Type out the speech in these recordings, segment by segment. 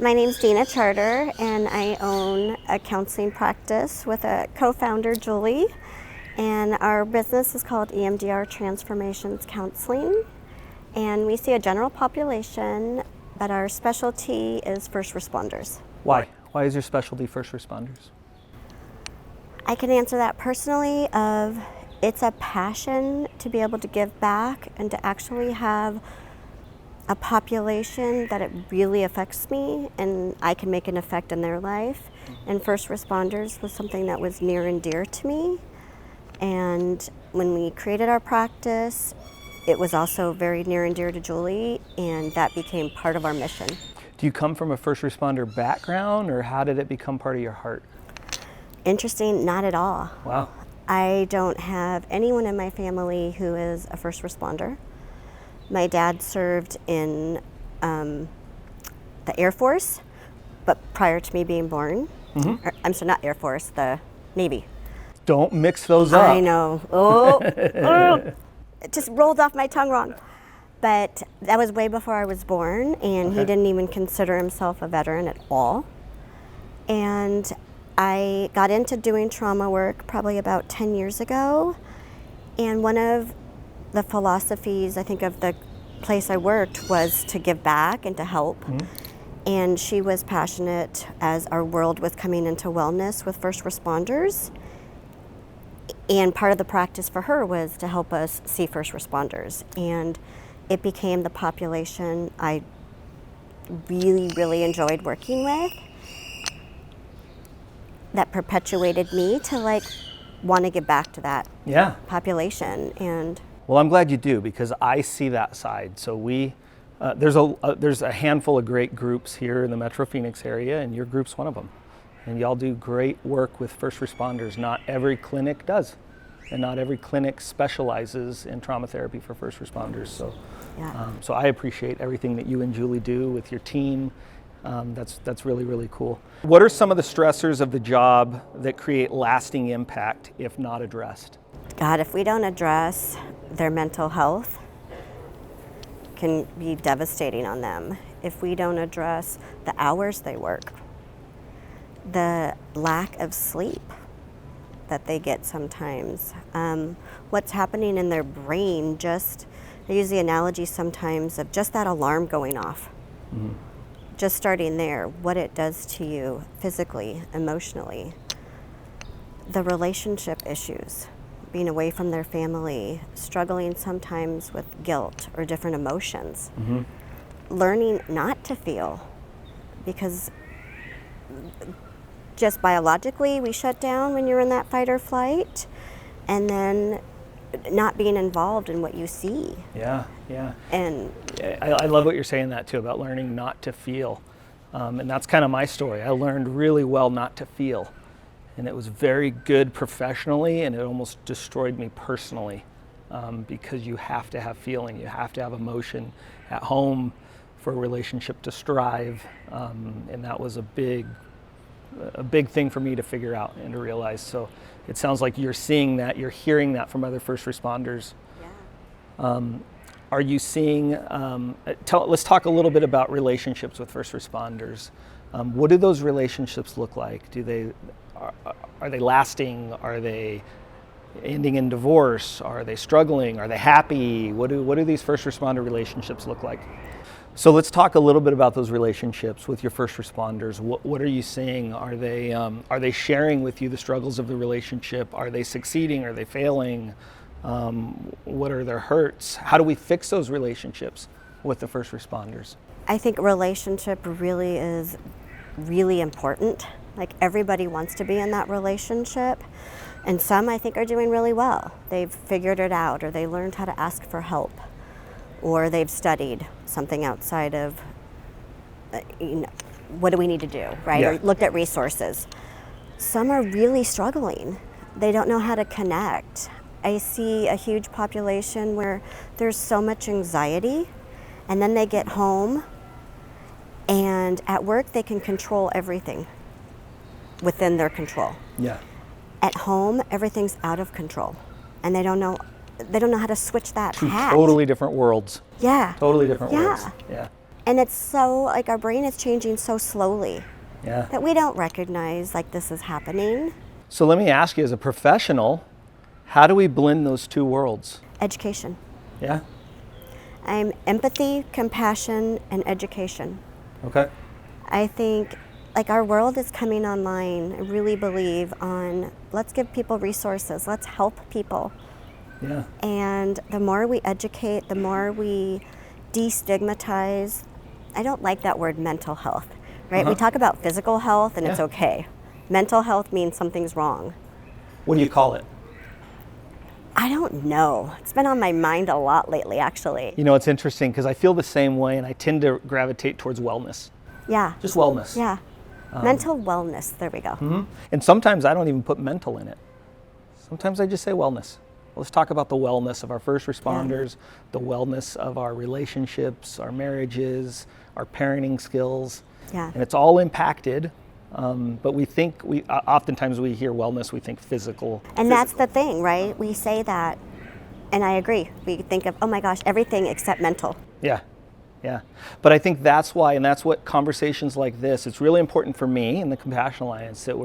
My name's Dina Charter, and I own a counseling practice with a co-founder, Julie. And our business is called EMDR Transformations Counseling. And we see a general population, but our specialty is first responders. Why? Why is your specialty first responders? I can answer that personally it's a passion to be able to give back and to actually have a population that it really affects me and I can make an effect in their life. And first responders was something that was near and dear to me. And when we created our practice, it was also very near and dear to Julie, and that became part of our mission. Do you come from a first responder background, or how did it become part of your heart? Interesting, not at all. Wow. I don't have anyone in my family who is a first responder. My dad served in the Air Force, but prior to me being born. I'm sorry, not Air Force, the Navy. Don't mix those up. I know. Oh, it just rolled off my tongue wrong. But that was way before I was born, and he didn't even consider himself a veteran at all. And I got into doing trauma work probably about 10 years ago. And one of the philosophies, I think, of the place I worked was to give back and to help. And she was passionate as our world was coming into wellness with first responders. And part of the practice for her was to help us see first responders. And it became the population I really, really enjoyed working with that perpetuated me to want to give back to that population. And well, I'm glad you do, because I see that side. So there's a handful of great groups here in the Metro Phoenix area, and your group's one of them. And y'all do great work with first responders. Not every clinic does, and not every clinic specializes in trauma therapy for first responders. So, so I appreciate everything that you and Julie do with your team. That's really, really cool. What are some of the stressors of the job that create lasting impact if not addressed? God, if we don't address their mental health, can be devastating on them. If we don't address the hours they work, the lack of sleep that they get sometimes, what's happening in their brain, I use the analogy sometimes of just that alarm going off. Just starting there, what it does to you physically, emotionally. The relationship issues, being away from their family, struggling sometimes with guilt or different emotions. Learning not to feel, because just biologically we shut down when you're in that fight or flight, and then not being involved in what you see. And I love what you're saying that too, about learning not to feel. And that's kind of my story. I learned really well not to feel. And it was very good professionally, and it almost destroyed me personally, because you have to have feeling, you have to have emotion at home for a relationship to strive. And that was a big thing for me to figure out and to realize. So it sounds like you're seeing that, you're hearing that from other first responders. Are you seeing, let's talk a little bit about relationships with first responders. What do those relationships look like? Are they lasting? Are they ending in divorce? Are they struggling? Are they happy? What do these first responder relationships look like? So let's talk a little bit about those relationships with your first responders. What are you seeing? Are they sharing with you the struggles of the relationship? Are they succeeding? Are they failing? What are their hurts? How do we fix those relationships with the first responders? I think relationship really is really important. Like, everybody wants to be in that relationship, and some I think are doing really well. They've figured it out, or they learned how to ask for help, or they've studied something outside of, what do we need to do, right? Or looked at resources. Some are really struggling. They don't know how to connect. I see a huge population where there's so much anxiety, and then they get home, and at work they can control everything within their control. At home, everything's out of control, and they don't know how to switch that hat. Totally different worlds. Yeah. Totally different worlds. Yeah. And it's so, like, our brain is changing so slowly Yeah. that we don't recognize, like, this is happening. So let me ask you, as a professional, how do we blend those two worlds? Education. Yeah. I'm empathy, compassion, and education. Okay. I think, like, our world is coming online, I really believe, on let's give people resources, let's help people. Yeah. And the more we educate, the more we destigmatize. I don't like that word mental health, right? We talk about physical health and it's Yeah. okay. Mental health means something's wrong. What do you call it? I don't know. It's been on my mind a lot lately, actually. You know, it's interesting because I feel the same way, and I tend to gravitate towards wellness. Yeah. Just wellness. Yeah. Mental wellness. There we go. And sometimes I don't even put mental in it. Sometimes I just say wellness. Let's talk about the wellness of our first responders, the wellness of our relationships, our marriages, our parenting skills. Yeah. And it's all impacted. But oftentimes we hear wellness, we think physical. And that's the thing, right? We say that, and I agree. We think of, oh my gosh, everything except mental. Yeah, yeah. But I think that's why, and that's what conversations like this, it's really important for me in the Compassion Alliance that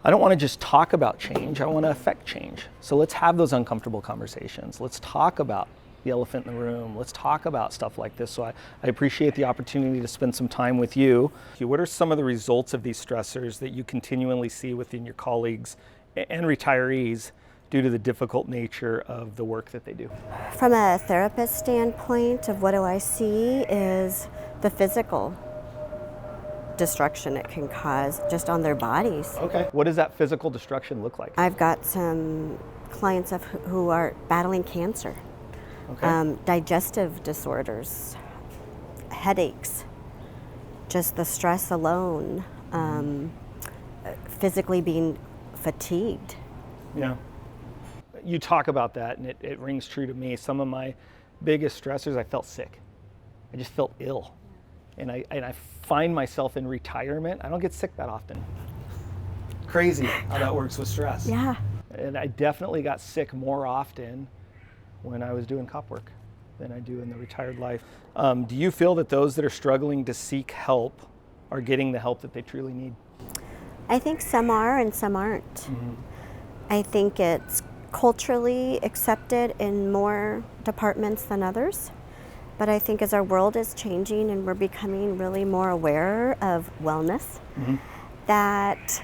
I don't want to just talk about change, I want to affect change. So let's have those uncomfortable conversations. Let's talk about the elephant in the room. Let's talk about stuff like this. So I appreciate the opportunity to spend some time with you. What are some of the results of these stressors that you continually see within your colleagues and retirees due to the difficult nature of the work that they do? From a therapist standpoint of what do I see is the physical destruction it can cause just on their bodies. Okay. What does that physical destruction look like? I've got some clients who are battling cancer, Okay. digestive disorders, headaches, just the stress alone, physically being fatigued. Yeah. You talk about that and it rings true to me. Some of my biggest stressors, I felt sick. I just felt ill. And I find myself in retirement. I don't get sick that often. Crazy how that works with stress. Yeah. And I definitely got sick more often when I was doing cop work than I do in the retired life. Do you feel that those that are struggling to seek help are getting the help that they truly need? I think some are and some aren't. I think it's culturally accepted in more departments than others. But I think as our world is changing and we're becoming really more aware of wellness, that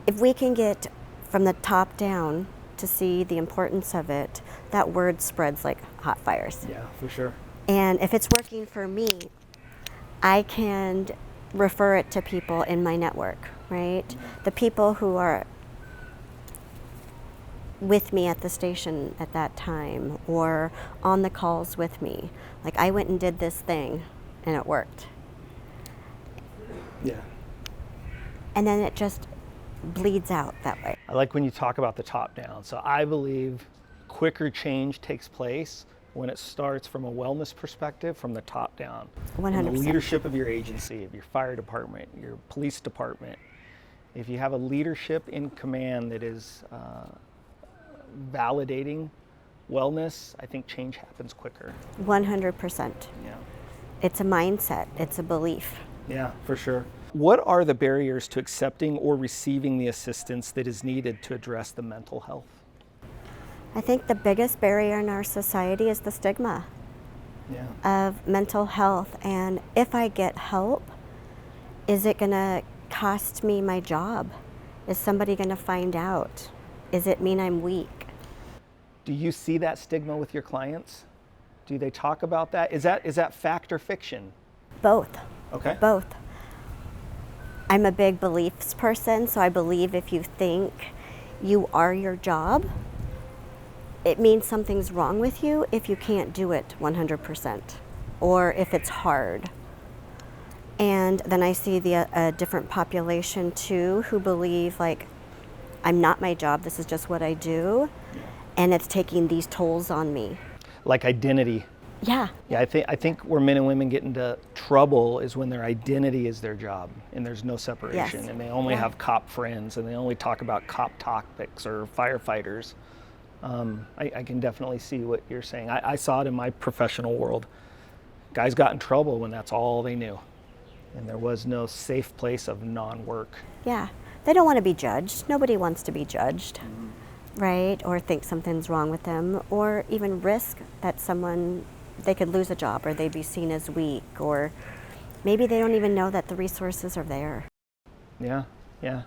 if we can get from the top down to see the importance of it, that word spreads like hot fires. Yeah, for sure. And if it's working for me, I can refer it to people in my network, right? The people who are with me at the station at that time or on the calls with me. Like, I went and did this thing and it worked. Yeah. And then it just bleeds out that way. I like when you talk about the top down. So I believe quicker change takes place when it starts from a wellness perspective from the top down. 100%. From the leadership of your agency, of your fire department, your police department. If you have a leadership in command that is validating wellness, I think change happens quicker. 100%. Yeah. It's a mindset, it's a belief. Yeah, for sure. What are the barriers to accepting or receiving the assistance that is needed to address the mental health? I think the biggest barrier in our society is the stigma of mental health. And if I get help, is it going to cost me my job? Is somebody going to find out? Does it mean I'm weak? Do you see that stigma with your clients? Do they talk about that? Is that fact or fiction? Both. Okay. Both. I'm a big beliefs person, so I believe if you think you are your job, it means something's wrong with you if you can't do it 100%, or if it's hard. And then I see a different population too who believe, like, I'm not my job, this is just what I do, and it's taking these tolls on me. Like identity. Yeah. Yeah, I think where men and women get into trouble is when their identity is their job and there's no separation. Yes. And they only Yeah. have cop friends and they only talk about cop topics or firefighters. I can definitely see what you're saying. I saw it in my professional world. Guys got in trouble when that's all they knew. And there was no safe place of non-work. Yeah. They don't want to be judged. Nobody wants to be judged, right? Or think something's wrong with them, or even risk that they could lose a job, or they'd be seen as weak, or maybe they don't even know that the resources are there. Yeah, yeah.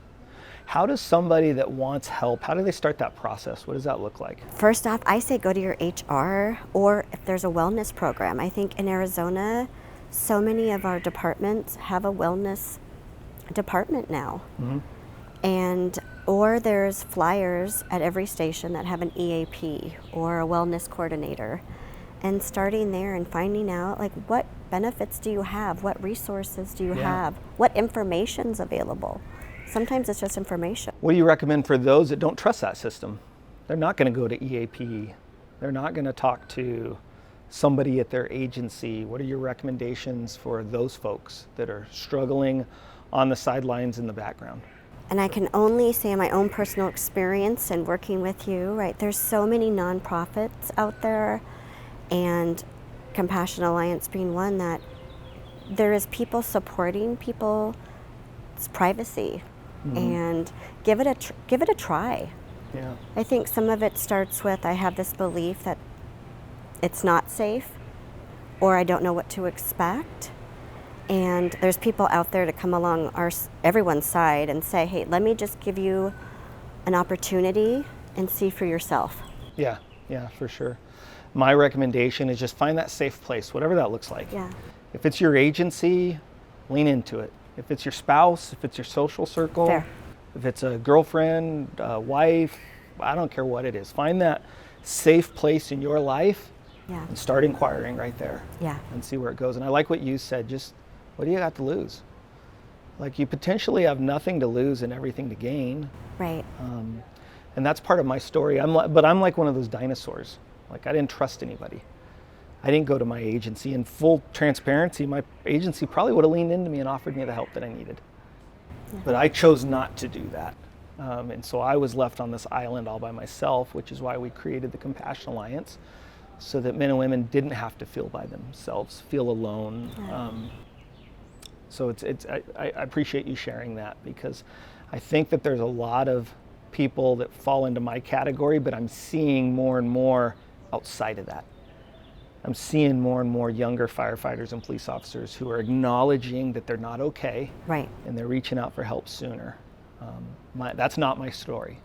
How does somebody that wants help, how do they start that process? What does that look like? First off, I say go to your HR, or if there's a wellness program. I think in Arizona, so many of our departments have a wellness department now. Or there's flyers at every station that have an EAP or a wellness coordinator. And starting there and finding out, like, what benefits do you have? What resources do you have? What information's available? Sometimes it's just information. What do you recommend for those that don't trust that system? They're not going to go to EAP. They're not going to talk to somebody at their agency. What are your recommendations for those folks that are struggling on the sidelines in the background? And I can only say my own personal experience and working with you, right? There's so many nonprofits out there, and Compassion Alliance being one, that there is people supporting people's privacy, and give it a try. Yeah. I think some of it starts with, I have this belief that it's not safe, or I don't know what to expect. And there's people out there to come along everyone's side and say, hey, let me just give you an opportunity and see for yourself. Yeah, for sure. My recommendation is just find that safe place, whatever that looks like. Yeah. If it's your agency, lean into it. If it's your spouse, if it's your social circle, Fair. If it's a girlfriend, wife, I don't care what it is. Find that safe place in your life and start inquiring right there. Yeah. And see where it goes. And I like what you said, just what do you got to lose? Like, you potentially have nothing to lose and everything to gain. Right. And that's part of my story. I'm like one of those dinosaurs. Like, I didn't trust anybody. I didn't go to my agency. In full transparency, my agency probably would have leaned into me and offered me the help that I needed. Yeah. But I chose not to do that. And so I was left on this island all by myself, which is why we created the Compassion Alliance, so that men and women didn't have to feel by themselves, feel alone. Yeah. So I appreciate you sharing that, because I think that there's a lot of people that fall into my category, but I'm seeing more and more outside of that. I'm seeing more and more younger firefighters and police officers who are acknowledging that they're not okay, right, and they're reaching out for help sooner. That's not my story.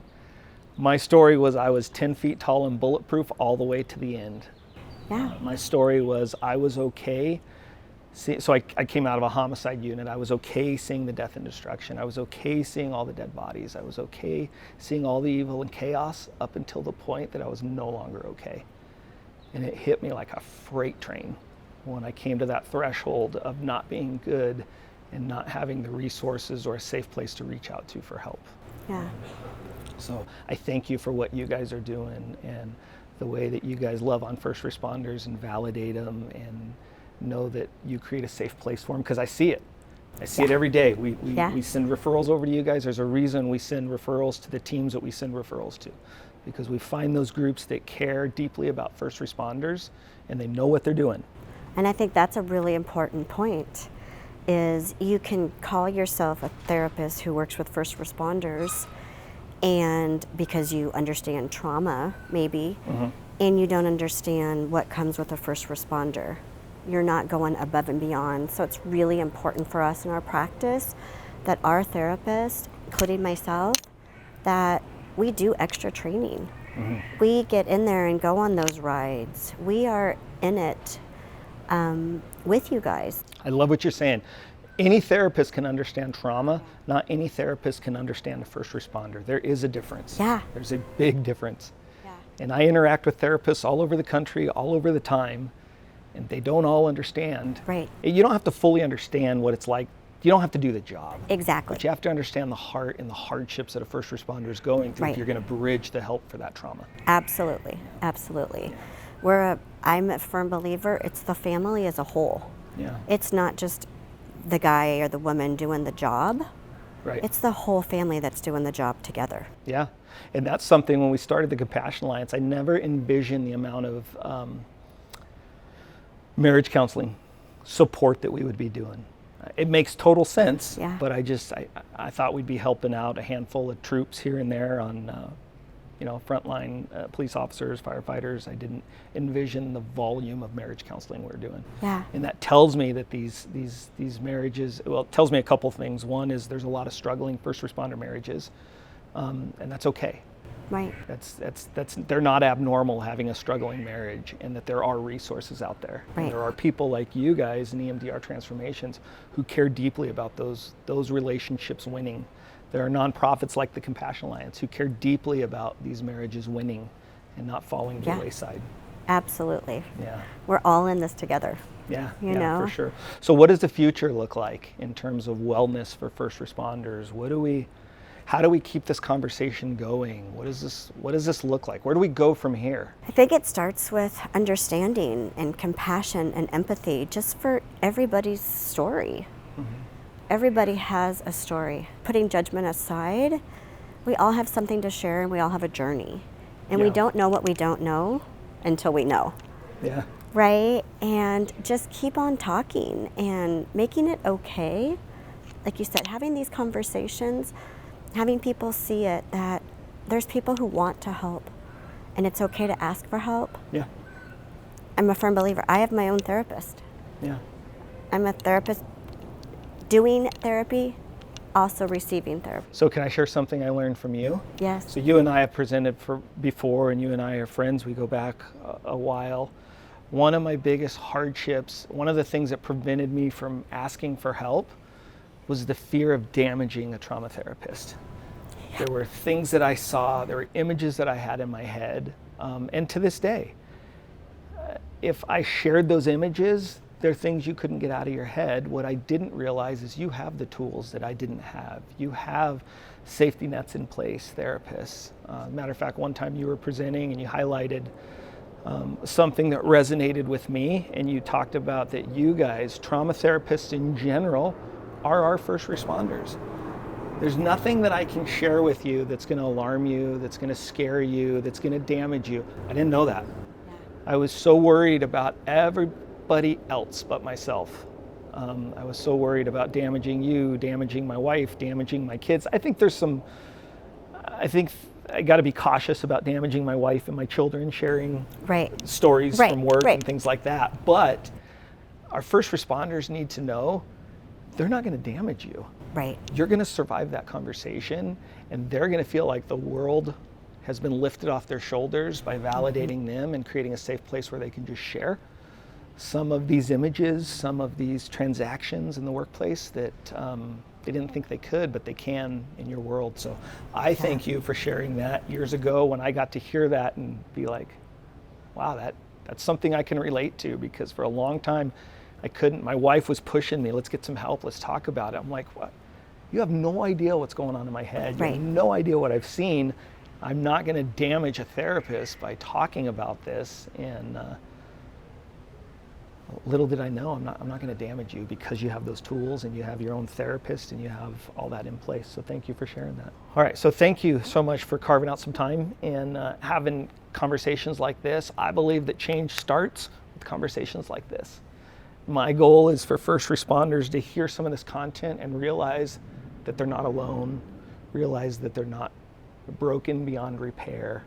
My story was I was 10 feet tall and bulletproof all the way to the end. Yeah. My story was I was okay. So I came out of a homicide unit. I was okay seeing the death and destruction. I was okay seeing all the dead bodies. I was okay seeing all the evil and chaos up until the point that I was no longer okay. And it hit me like a freight train when I came to that threshold of not being good and not having the resources or a safe place to reach out to for help. Yeah. So I thank you for what you guys are doing, and the way that you guys love on first responders and validate them and know that you create a safe place for them, because I see it. I see it every day. We send referrals over to you guys. There's a reason we send referrals to the teams that we send referrals to, because we find those groups that care deeply about first responders and they know what they're doing. And I think that's a really important point, is you can call yourself a therapist who works with first responders, and because you understand trauma maybe, and you don't understand what comes with a first responder. You're not going above and beyond. So it's really important for us in our practice that our therapists, including myself, that we do extra training. We get in there and go on those rides. We are in it with you guys. I love what you're saying. Any therapist can understand trauma. Not any therapist can understand a first responder. There is a difference. Yeah. There's a big difference. Yeah. And I interact with therapists all over the country, all over the time, and they don't all understand. Right. You don't have to fully understand what it's like. You don't have to do the job. Exactly. But you have to understand the heart and the hardships that a first responder is going through, right, if you're going to bridge the help for that trauma. Absolutely. Absolutely. I'm a firm believer, it's the family as a whole. Yeah. It's not just the guy or the woman doing the job. Right. It's the whole family that's doing the job together. Yeah. And that's something, when we started the Compassion Alliance, I never envisioned the amount of marriage counseling support that we would be doing. It makes total sense, Yeah. but I thought we'd be helping out a handful of troops here and there on, frontline police officers, firefighters. I didn't envision the volume of marriage counseling we're doing. Yeah. And that tells me that these marriages, well, it tells me a couple things. One is there's a lot of struggling first responder marriages, and that's okay. Right. That's they're not abnormal having a struggling marriage, and that there are resources out there. Right. And there are people like you guys in EMDR Transformations who care deeply about those relationships winning. There are nonprofits like the Compassion Alliance who care deeply about these marriages winning and not falling to the wayside. Absolutely. Yeah. We're all in this together. Yeah, You know? for sure. So what does the future look like in terms of wellness for first responders? How do we keep this conversation going? What does this look like? Where do we go from here? I think it starts with understanding and compassion and empathy just for everybody's story. Mm-hmm. Everybody has a story. Putting judgment aside, we all have something to share and we all have a journey. And we don't know what we don't know until we know. Yeah. Right? And just keep on talking and making it okay. Like you said, having these conversations, having people see it, that there's people who want to help and it's okay to ask for help. Yeah. I'm a firm believer. I have my own therapist. Yeah. I'm a therapist doing therapy, also receiving therapy. So can I share something I learned from you? Yes. So you and I have presented before, and you and I are friends. We go back a while. One of my biggest hardships, one of the things that prevented me from asking for help, was the fear of damaging a trauma therapist. Yeah. There were things that I saw, there were images that I had in my head, and to this day, if I shared those images, they're things you couldn't get out of your head. What I didn't realize is you have the tools that I didn't have. You have safety nets in place, therapists. Matter of fact, one time you were presenting and you highlighted something that resonated with me, and you talked about that you guys, trauma therapists in general, are our first responders. There's nothing that I can share with you that's going to alarm you, that's going to scare you, that's going to damage you. I didn't know that. I was so worried about everybody else but myself. I was so worried about damaging you, damaging my wife, damaging my kids. I think I got to be cautious about damaging my wife and my children, sharing stories from work and things like that. But our first responders need to know they're not going to damage you. Right. You're going to survive that conversation, and they're going to feel like the world has been lifted off their shoulders by validating them and creating a safe place where they can just share some of these images, some of these transactions in the workplace that they didn't think they could, but they can in your world. So I thank you for sharing that years ago when I got to hear that and be like, wow, that's something I can relate to, because for a long time I couldn't. My wife was pushing me, let's get some help, let's talk about it. I'm like, what? You have no idea what's going on in my head. You have no idea what I've seen. I'm not going to damage a therapist by talking about this. And little did I know, I'm not going to damage you, because you have those tools and you have your own therapist and you have all that in place. So thank you for sharing that. All right, so thank you so much for carving out some time and having conversations like this. I believe that change starts with conversations like this. My goal is for first responders to hear some of this content and realize that they're not alone, realize that they're not broken beyond repair,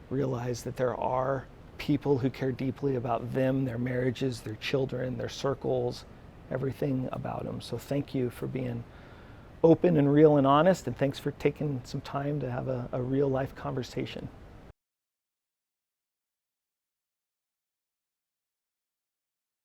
realize that there are people who care deeply about them, their marriages, their children, their circles, everything about them. So thank you for being open and real and honest, and thanks for taking some time to have a real life conversation.